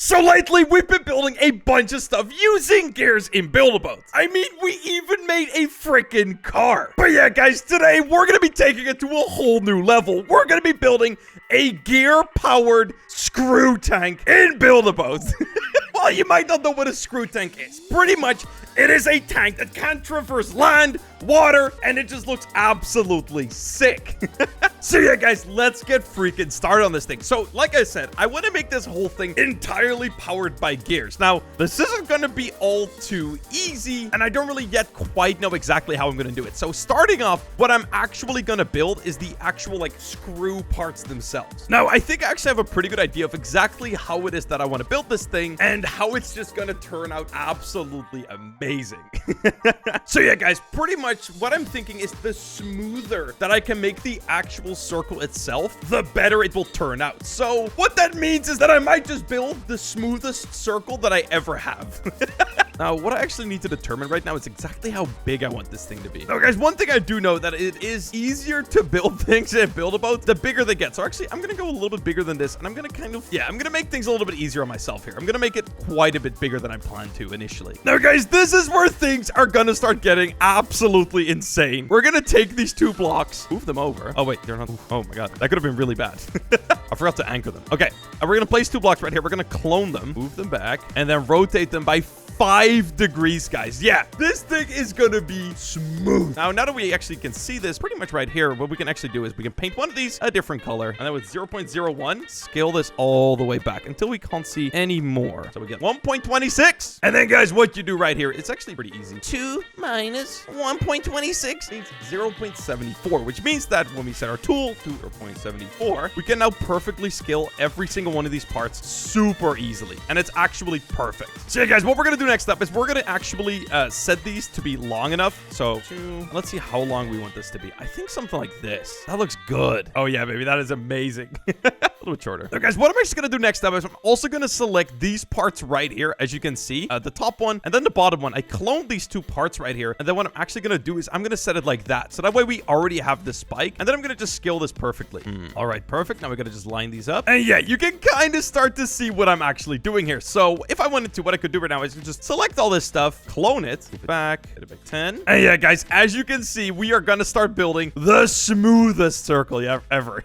So lately, we've been building a bunch of stuff using gears in Build-A-Boats. I mean, we even made a freaking car. But yeah, guys, today we're going to be taking it to a whole new level. We're going to be building a gear-powered screw tank in Build-A-Boats. Well, you might not know what a screw tank is. Pretty much, it is a tank that can traverse land, water, and it just looks absolutely sick. So yeah, guys, let's get freaking started on this thing. So, like I said, I want to make this whole thing entirely powered by gears. Now, this isn't going to be all too easy, and I don't really yet quite know exactly how I'm going to do it. So, starting off, what I'm actually going to build is the actual, like, screw parts themselves. Now, I think I actually have a pretty good idea of exactly how it is that I want to build this thing, and how it's just going to turn out absolutely amazing. So yeah, guys, pretty much what I'm thinking is the smoother that I can make the actual circle itself, the better it will turn out. So what that means is that I might just build the smoothest circle that I ever have. Now, what I actually need to determine right now is exactly how big I want this thing to be. Now, guys, one thing I do know that it is easier to build things and Build-A-Boats the bigger they get. So actually, I'm going to go a little bit bigger than this, and I'm going to kind of, I'm going to make things a little bit easier on myself here. I'm going to make it quite a bit bigger than I planned to initially. Now, guys, this is where things are going to start getting absolutely insane. We're going to take these 2 blocks, move them over. Oh, wait, they're not. Oh, my God. That could have been really bad. I forgot to anchor them. Okay, we're going to place 2 blocks right here. We're going to clone them, move them back, and then rotate them by 5 degrees, guys. Yeah, this thing is gonna be smooth. Now that we actually can see this pretty much right here, what we can actually do is we can paint one of these a different color, and then with 0.01, scale this all the way back until we can't see any more. So we get 1.26. And then, guys, what you do right here, it's actually pretty easy. 2 minus 1.26 means 0.74, which means that when we set our tool to 0.74, we can now perfectly scale every single one of these parts super easily. And it's actually perfect. So yeah, guys, what we're gonna do next up is we're gonna actually set these to be long enough. So let's see how long we want this to be. I think something like this. That looks good. Oh yeah, baby, that is amazing. A little bit shorter. Now, guys, what I'm actually gonna do next up is I'm also gonna select these parts right here, as you can see, the top one and then the bottom one. I cloned these 2 parts right here, and then what I'm actually gonna do is I'm gonna set it like that, so that way we already have the spike, and then I'm gonna just scale this perfectly. All right, perfect. Now we're gonna just line these up, and yeah, you can kind of start to see what I'm actually doing here. So if I wanted to, what I could do right now is just select all this stuff, clone it, move it back, hit it back 10. And yeah, guys, as you can see, we are gonna start building the smoothest circle ever.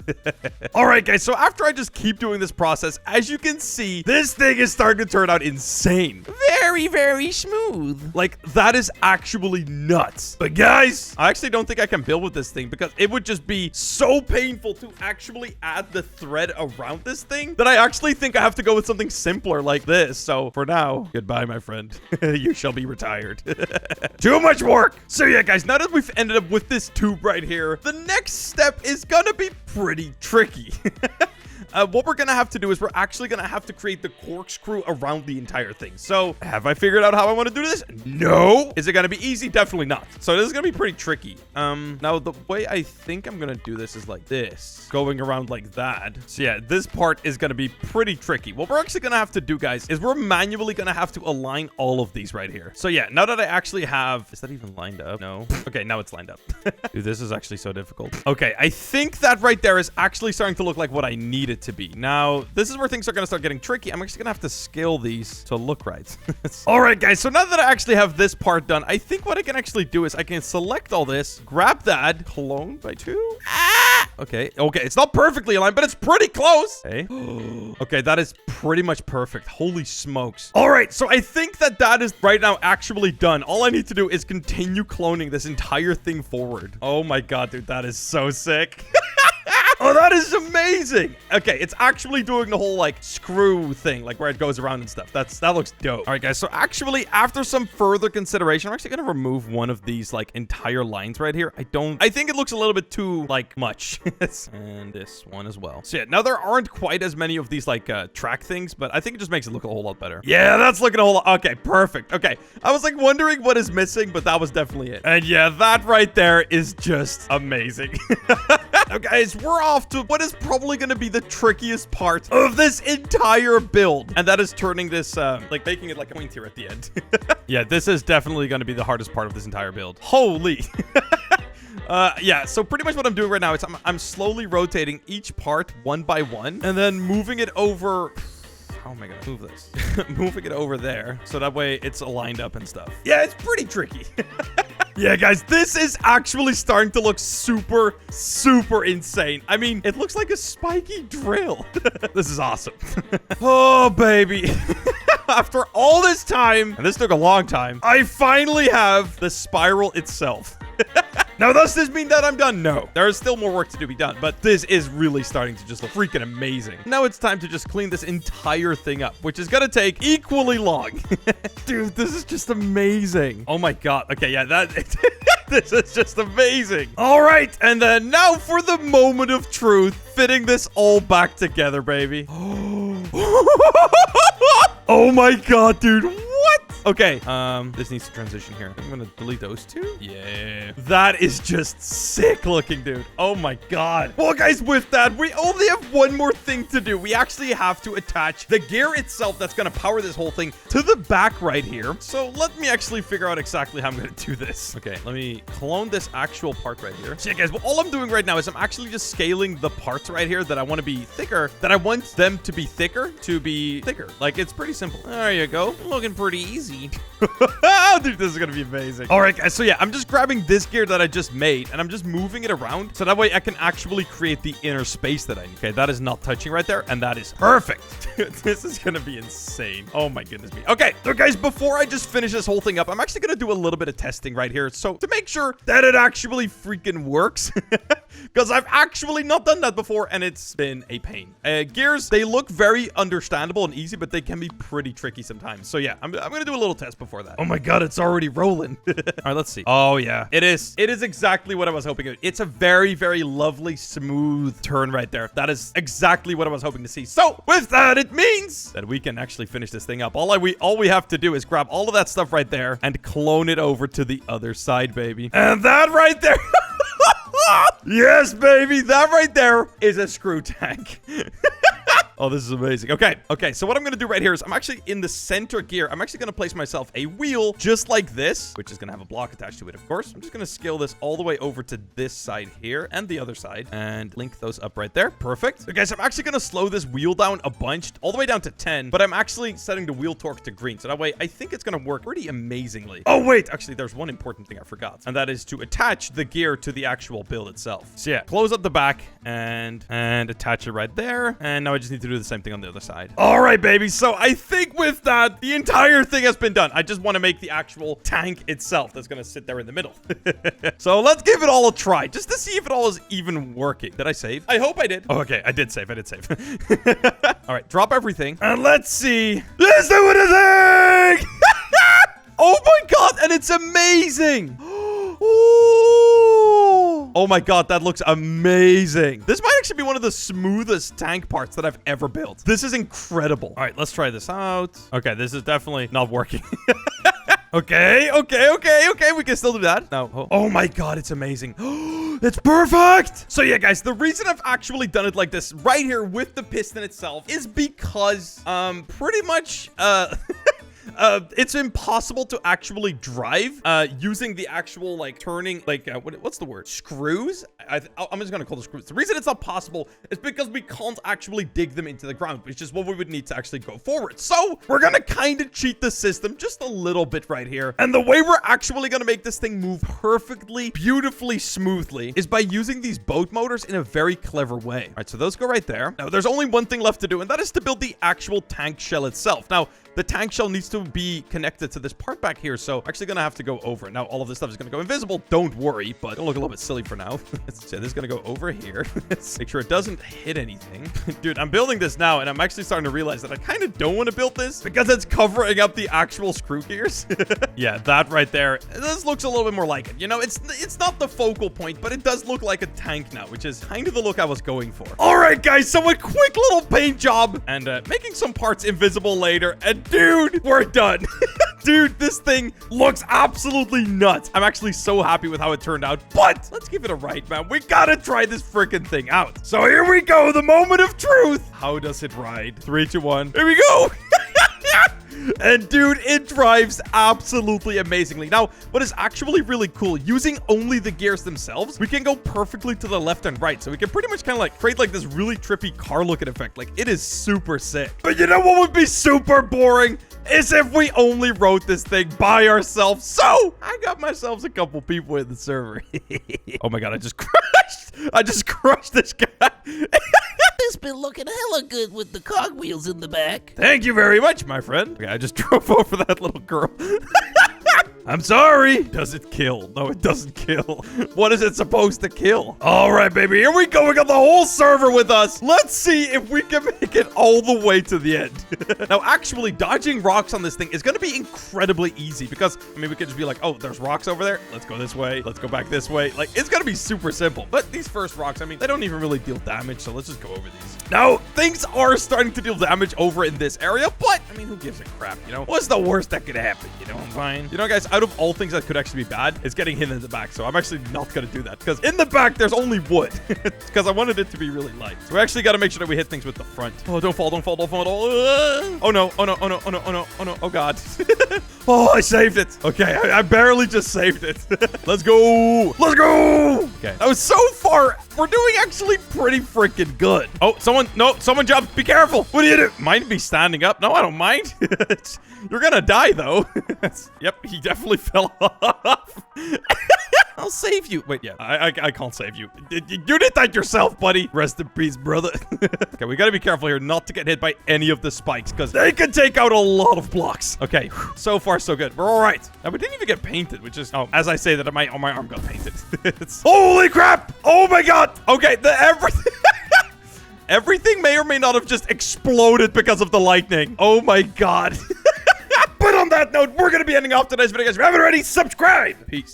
All right, guys, so after I just keep doing this process, as you can see, this thing is starting to turn out insane. Very, very smooth. Like, that is actually nuts. But guys, I actually don't think I can build with this thing because it would just be so painful to actually add the thread around this thing that I actually think I have to go with something simpler like this. So for now, goodbye, my friend. You shall be retired. Too much work. So yeah, guys, now that we've ended up with this tube right here, the next step is gonna be pretty tricky. What we're gonna have to do is we're actually gonna have to create the corkscrew around the entire thing. So have I figured out how I want to do this? No. Is it gonna be easy? Definitely not. So this is gonna be pretty tricky. Now the way I think I'm gonna do this is like this, going around like that. So yeah, this part is gonna be pretty tricky. What we're actually gonna have to do, guys, is we're manually gonna have to align all of these right here. So yeah, now that I actually have, is that even lined up? No. Okay, now it's lined up. Dude, this is actually so difficult. Okay, I think that right there is actually starting to look like what I need it to be. Now, this is where things are going to start getting tricky. I'm actually going to have to scale these to look right. All right, guys. So now that I actually have this part done, I think what I can actually do is I can select all this, grab that, clone by 2. Okay. It's not perfectly aligned, but it's pretty close. Okay. Okay, that is pretty much perfect. Holy smokes. All right. So I think that is right now actually done. All I need to do is continue cloning this entire thing forward. Oh my God, dude. That is so sick. Oh, that is amazing. Okay, it's actually doing the whole, like, screw thing, like, where it goes around and stuff. That looks dope. All right, guys, so actually, after some further consideration, I'm actually going to remove one of these, like, entire lines right here. I think it looks a little bit too, like, much. And this one as well. So, yeah, now there aren't quite as many of these, like, track things, but I think it just makes it look a whole lot better. Yeah, that's looking a whole lot. Okay, perfect. Okay, I was, like, wondering what is missing, but that was definitely it. And, yeah, that right there is just amazing. Now, guys, we're off to what is probably going to be the trickiest part of this entire build. And that is turning this, like making it like a point here at the end. Yeah, this is definitely going to be the hardest part of this entire build. Holy. Yeah, so pretty much what I'm doing right now is I'm slowly rotating each part one by one and then moving it over How am I gonna move this? Moving it over there so that way it's aligned up and stuff. Yeah, it's pretty tricky. Yeah, guys, this is actually starting to look super, super insane. I mean, it looks like a spiky drill. This is awesome. Oh, baby. After all this time, and this took a long time, I finally have the spiral itself. Now, does this mean that I'm done? No. There is still more work to be done, but this is really starting to just look freaking amazing. Now it's time to just clean this entire thing up, which is gonna take equally long. Dude, this is just amazing. Oh my god. Okay, yeah, this is just amazing. All right, and then now for the moment of truth, fitting this all back together, baby. Oh my god, dude. What? Okay, this needs to transition here. I'm gonna delete those two. Yeah. That is just sick looking, dude. Oh my god. Well, guys, with that, we only have one more thing to do. We actually have to attach the gear itself that's gonna power this whole thing to the back right here. So let me actually figure out exactly how I'm gonna do this. Okay, let me clone this actual part right here. So yeah, guys, well, all I'm doing right now is I'm actually just scaling the parts right here that I want to be thicker, that I want them to be thicker. Like, it's pretty simple. There you go. Looking pretty easy. Dude, this is gonna be amazing. All right, guys, so yeah, I'm just grabbing this gear that I just made and I'm just moving it around so that way I can actually create the inner space that I need. Okay, that is not touching right there, and that is perfect. This is gonna be insane. Oh my goodness me. Okay, so guys, before I just finish this whole thing up, I'm actually gonna do a little bit of testing right here, so to make sure that it actually freaking works. Because I've actually not done that before, and it's been a pain. Gears, they look very understandable and easy, but they can be pretty tricky sometimes. So yeah, I'm gonna do a little test before that. Oh my god, it's already rolling. All right, let's see. Oh yeah, it is exactly what I was hoping. It's a very, very lovely, smooth turn right there. That is exactly what I was hoping to see. So with that, it means that we can actually finish this thing up. All we have to do is grab all of that stuff right there and clone it over to the other side, baby. And that right there. Yes, baby. That right there is a screw tank. Oh, this is amazing. Okay, so what I'm going to do right here is I'm actually in the center gear. I'm actually going to place myself a wheel just like this, which is going to have a block attached to it, of course. I'm just going to scale this all the way over to this side here and the other side and link those up right there. Perfect. So, guys, I'm actually going to slow this wheel down a bunch, all the way down to 10, but I'm actually setting the wheel torque to green. So that way, I think it's going to work pretty amazingly. Oh, wait. Actually, there's one important thing I forgot, and that is to attach the gear to the actual build itself. So, yeah, close up the back and attach it right there. And now I just need to do the same thing on the other side. All right, baby. So I think with that, the entire thing has been done. I just want to make the actual tank itself that's going to sit there in the middle. So let's give it all a try just to see if it all is even working. Did I save? I hope I did. Oh, okay. I did save. All right. Drop everything. And let's see. Let's do it. Oh my god. And it's amazing. Oh my god, that looks amazing. This might actually be one of the smoothest tank parts that I've ever built. This is incredible. All right, let's try this out. Okay, this is definitely not working. Okay. We can still do that. No. Oh my god, it's amazing. It's perfect. So yeah, guys, the reason I've actually done it like this right here with the piston itself is because pretty much it's impossible to actually drive using the actual like turning what's the word, screws. I'm just gonna call the screws. The reason it's not possible is because we can't actually dig them into the ground, which is what we would need to actually go forward. So we're gonna kind of cheat the system just a little bit right here, and the way we're actually gonna make this thing move perfectly, beautifully, smoothly is by using these boat motors in a very clever way. All right, so those go right there. Now there's only one thing left to do, and that is to build the actual tank shell itself. Now the tank shell needs to be connected to this part back here, so I'm actually gonna have to go over it. Now all of this stuff is gonna go invisible, don't worry, but it'll look a little bit silly for now. So this is gonna go over here. Let's make sure it doesn't hit anything. Dude, I'm building this now, and I'm actually starting to realize that I kind of don't want to build this because it's covering up the actual screw gears. Yeah, that right there, this looks a little bit more like it. You know, it's not the focal point, but it does look like a tank now, which is kind of the look I was going for. All right, guys, so a quick little paint job and making some parts invisible later, and dude, we're done. Dude, this thing looks absolutely nuts. I'm actually so happy with how it turned out, but let's give it a ride, man. We gotta try this freaking thing out. So here we go, the moment of truth. How does it ride? 3, 2, 1. Here we go. And dude, it drives absolutely amazingly. Now, what is actually really cool, using only the gears themselves, we can go perfectly to the left and right. So we can pretty much kind of like create like this really trippy car looking effect. Like, it is super sick. But you know what would be super boring? Is if we only wrote this thing by ourselves. So I got myself a couple people in the server. Oh my god, I just crushed this guy. It's been looking hella good with the cogwheels in the back. Thank you very much, my friend. Okay, I just drove over that little girl. I'm sorry. Does it kill? No, it doesn't kill. What is it supposed to kill? All right, baby. Here we go. We got the whole server with us. Let's see if we can make it all the way to the end. Now, actually, dodging rocks on this thing is going to be incredibly easy because, I mean, we could just be like, oh, there's rocks over there. Let's go this way. Let's go back this way. Like, it's going to be super simple. But these first rocks, I mean, they don't even really deal damage. So let's just go over these. Now, things are starting to deal damage over in this area. But, I mean, who gives a crap, you know? What's the worst that could happen? You know, I'm fine. You know, guys, out of all things that could actually be bad, is getting hit in the back. So I'm actually not going to do that because in the back, there's only wood because I wanted it to be really light. So we actually got to make sure that we hit things with the front. Oh, don't fall, don't fall, don't fall. Oh, no. Oh, no. Oh, no. Oh, no. Oh, no. Oh, no. Oh, God. Oh, I saved it. Okay. I barely just saved it. Let's go. Let's go. Okay. That was so far. We're doing actually pretty freaking good. Oh, someone jumped. Be careful. What do you do? Mind me standing up? No, I don't mind. You're gonna die, though. Yep, he definitely fell off. I'll save you. Wait, yeah, I can't save you. You did that yourself, buddy. Rest in peace, brother. Okay, we gotta be careful here not to get hit by any of the spikes because they can take out a lot of blocks. Okay, so far so good. We're all right. Now, we didn't even get painted, which is, oh, as I say that, my arm got painted. Holy crap. Oh my God. Okay, everything. Everything may or may not have just exploded because of the lightning. Oh my God. But on that note, we're going to be ending off today's video, guys. If you haven't already, subscribe. Peace.